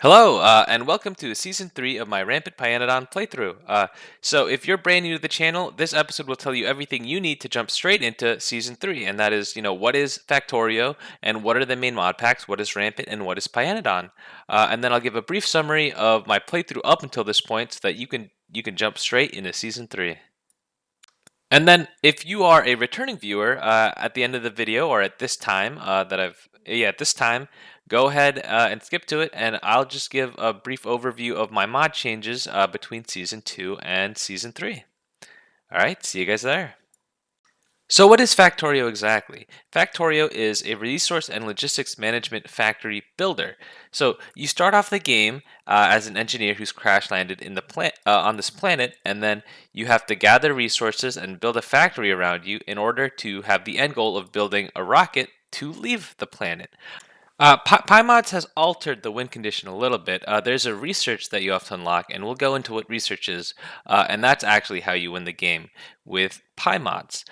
Hello, and welcome to Season 3 of my Rampant Pyanodon playthrough. So if you're brand new to the channel, this episode will tell you everything you need to jump straight into Season 3, and that is, what is Factorio, and what are the main mod packs, what is Rampant, and what is Pyanodon. And then I'll give a brief summary of my playthrough up until this point so that you can jump straight into Season 3. And then, if you are a returning viewer at the end of the video or at this time at this time, go ahead and skip to it, and I'll just give a brief overview of my mod changes between Season 2 and Season 3. All right, see you guys there. So what is Factorio exactly? Factorio is a resource and logistics management factory builder. So you start off the game as an engineer who's crash landed in the on this planet, and then you have to gather resources and build a factory around you in order to have the end goal of building a rocket to leave the planet. PyMods has altered the win condition a little bit. There's a research that you have to unlock, and we'll go into what research is, and that's actually how you win the game with PyMods.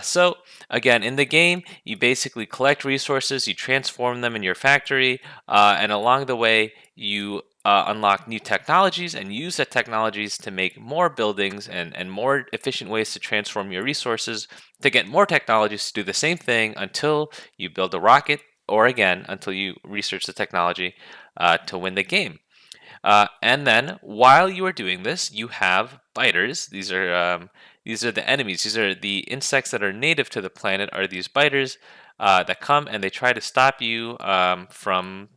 So again, in the game, you basically collect resources, you transform them in your factory, and along the way, you unlock new technologies and use the technologies to make more buildings and more efficient ways to transform your resources to get more technologies to do the same thing until you build a rocket or again until you research the technology to win the game. And then while you are doing this, you have biters. These are the enemies. These are the insects that are native to the planet. Are these biters that come and they try to stop you from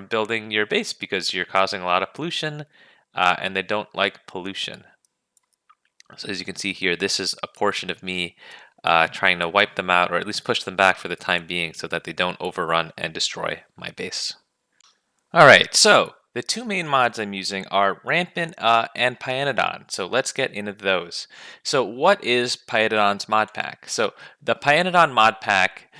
building your base because you're causing a lot of pollution, and they don't like pollution. So as you can see here, this is a portion of me trying to wipe them out, or at least push them back for the time being so that they don't overrun and destroy my base. All right, so the two main mods I'm using are Rampant and Pyanodon. So let's get into those. So what is Pyanodon's mod pack? So the Pyanodon mod pack,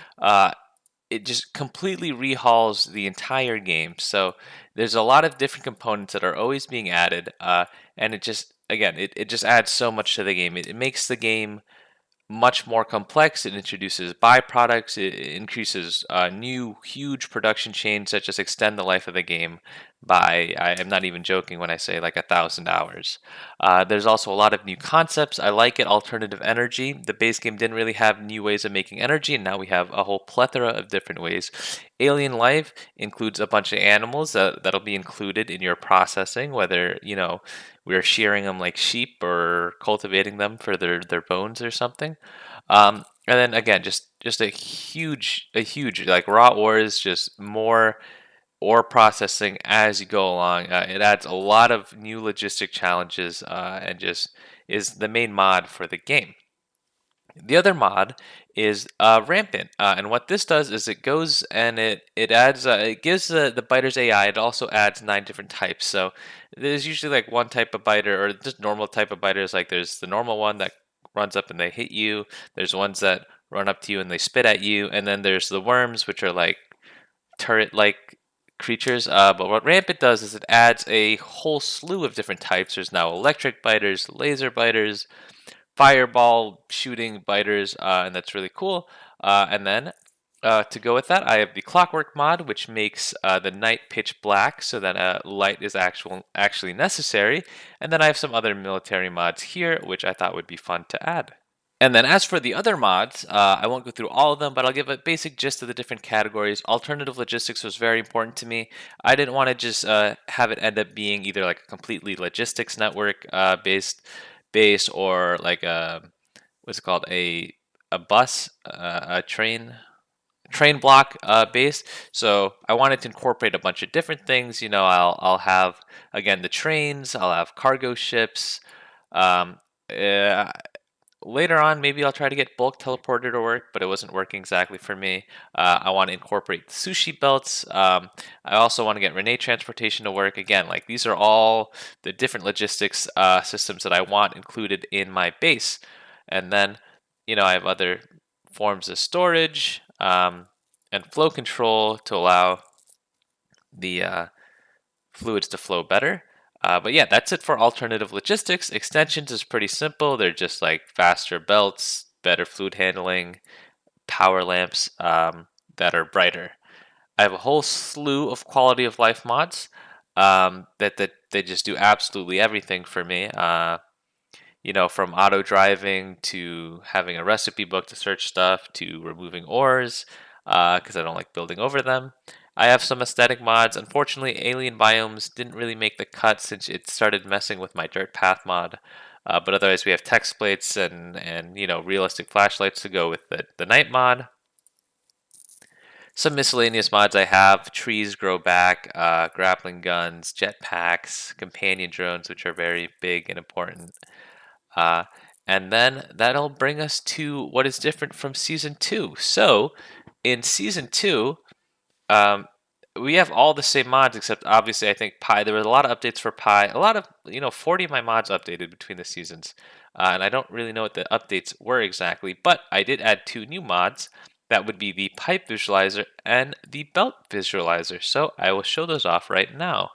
it just completely rehauls the entire game. So there's a lot of different components that are always being added, and it just, again, it just adds so much to the game. It makes the game much more complex. It introduces byproducts. It increases new huge production chains that just extend the life of the game by, I am not even joking when I say like 1,000 hours. There's also a lot of new concepts. I like it. Alternative energy. The base game didn't really have new ways of making energy, and now we have a whole plethora of different ways. Alien life includes a bunch of animals that'll be included in your processing, whether, we're shearing them like sheep or cultivating them for their bones or something. And then again, just a huge like raw ores, just more ore processing as you go along. It adds a lot of new logistic challenges and just is the main mod for the game. The other mod is Rampant, and what this does is it goes and it adds it gives the biter's AI. It also adds 9 different types. So there's usually like one type of biter or just normal type of biters. Like there's the normal one that runs up and they hit you. There's ones that run up to you and they spit at you, and then there's the worms, which are like turret-like creatures. But what Rampant does is it adds a whole slew of different types. There's now electric biters, laser biters, fireball shooting biters, and that's really cool. And then to go with that, I have the clockwork mod, which makes the night pitch black so that light is actually necessary. And then I have some other military mods here, which I thought would be fun to add. And then as for the other mods, I won't go through all of them, but I'll give a basic gist of the different categories. Alternative logistics was very important to me. I didn't want to just have it end up being either like a completely logistics network based base or like what's it called, a bus, a train block base. So I wanted to incorporate a bunch of different things. I'll have again the trains. I'll have cargo ships. Um, uh, Later on, maybe I'll try to get bulk teleporter to work, but it wasn't working exactly for me. I want to incorporate sushi belts. I also want to get Renee transportation to work. Again, like these are all the different logistics systems that I want included in my base. And then, I have other forms of storage and flow control to allow the fluids to flow better. But yeah, that's it for alternative logistics. Extensions is pretty simple. They're just like faster belts, better fluid handling, power lamps that are brighter. I have a whole slew of quality of life mods. that they just do absolutely everything for me. From auto driving to having a recipe book to search stuff to removing ores because I don't like building over them. I have some aesthetic mods. Unfortunately, alien biomes didn't really make the cut since it started messing with my dirt path mod. But otherwise, we have text plates and realistic flashlights to go with the night mod. Some miscellaneous mods I have: trees grow back, grappling guns, jetpacks, companion drones, which are very big and important. Uh, and then that'll bring us to what is different from season 2. So, in season 2, um, we have all the same mods except obviously I think Pi. There were a lot of updates for Pi. A lot of 40 of my mods updated between the seasons, and I don't really know what the updates were exactly. But I did add 2 new mods. That would be the pipe visualizer and the belt visualizer. So I will show those off right now.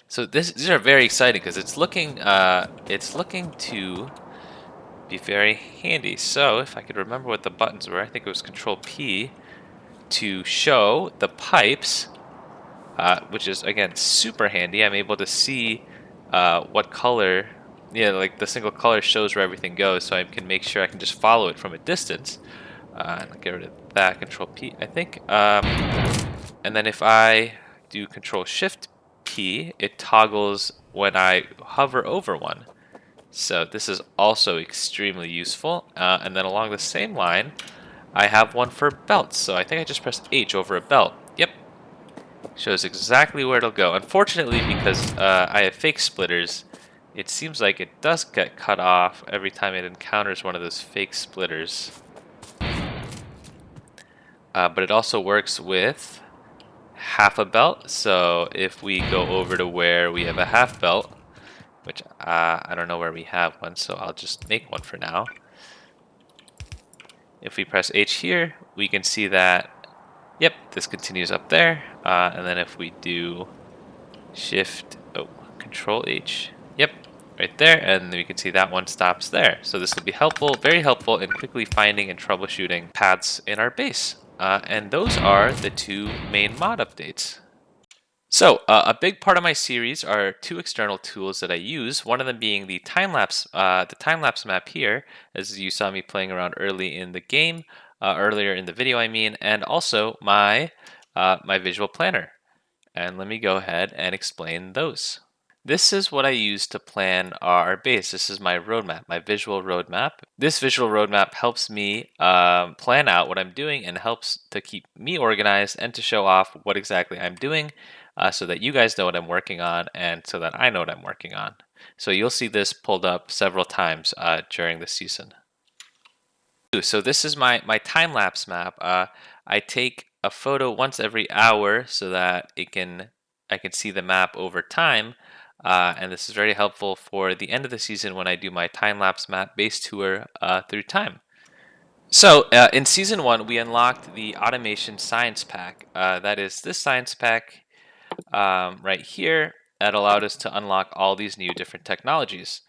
So these are very exciting because it's looking to be very handy. So if I could remember what the buttons were, I think it was Control P to show the pipes, which is again super handy. I'm able to see what color, like the single color shows where everything goes, so I can make sure I can just follow it from a distance. And I'll get rid of that. Control P, I think. And then if I do Control Shift P, it toggles when I hover over one. So this is also extremely useful. And then along the same line, I have one for belts. So I think I just pressed H over a belt. Yep. Shows exactly where it'll go. Unfortunately, because I have fake splitters, it seems like it does get cut off every time it encounters one of those fake splitters. But it also works with half a belt. So if we go over to where we have a half belt, which I don't know where we have one, so I'll just make one for now. If we press H here, we can see that, yep, this continues up there. And then if we do Control H, yep, right there, and we can see that one stops there. So this will be helpful, very helpful in quickly finding and troubleshooting paths in our base. And those are the 2 main mod updates. So a big part of my series are 2 external tools that I use. One of them being the time-lapse map here, as you saw me playing around early in the game, earlier in the video, I mean, and also my visual planner. And let me go ahead and explain those. This is what I use to plan our base. This is my roadmap, my visual roadmap. This visual roadmap helps me plan out what I'm doing and helps to keep me organized and to show off what exactly I'm doing so that you guys know what I'm working on and so that I know what I'm working on. So you'll see this pulled up several times during the season. So this is my time-lapse map. I take a photo once every hour so that I can see the map over time. And this is very helpful for the end of the season when I do my time-lapse map base tour through time. So in season 1, we unlocked the automation science pack. That is this science pack right here that allowed us to unlock all these new different technologies.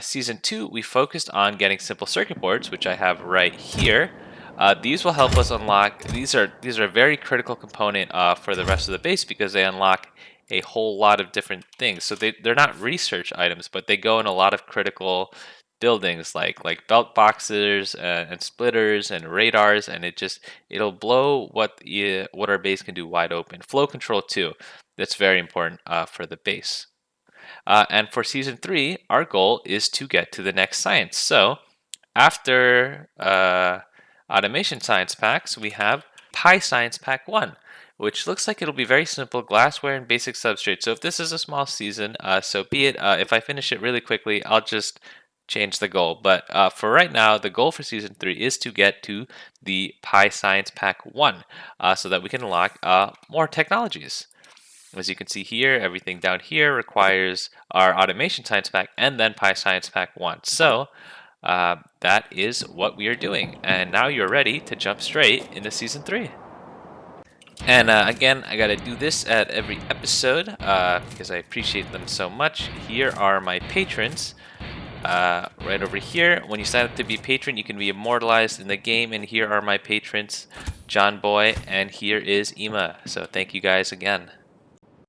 Season 2, we focused on getting simple circuit boards, which I have right here. These will help us unlock. These are a very critical component for the rest of the base because they unlock a whole lot of different things. So they're not research items, but they go in a lot of critical buildings like belt boxes and splitters and radars, and it'll blow what our base can do wide open. Flow control too. That's very important for the base. And for season 3, our goal is to get to the next science. So after automation science packs, we have Pi Science Pack 1, which looks like it'll be very simple: glassware and basic substrate. So if this is a small season, so be it. If I finish it really quickly, I'll just change the goal. But for right now, the goal for season 3 is to get to the Pi Science Pack 1 so that we can unlock more technologies. As you can see here, everything down here requires our automation science pack and then Pi Science Pack 1. So that is what we are doing. And now you're ready to jump straight into season 3. And again, I gotta do this at every episode because I appreciate them so much. Here are my patrons. Right over here, when you sign up to be a patron, you can be immortalized in the game. And here are my patrons, John Boy, and here is Ema. So thank you guys again.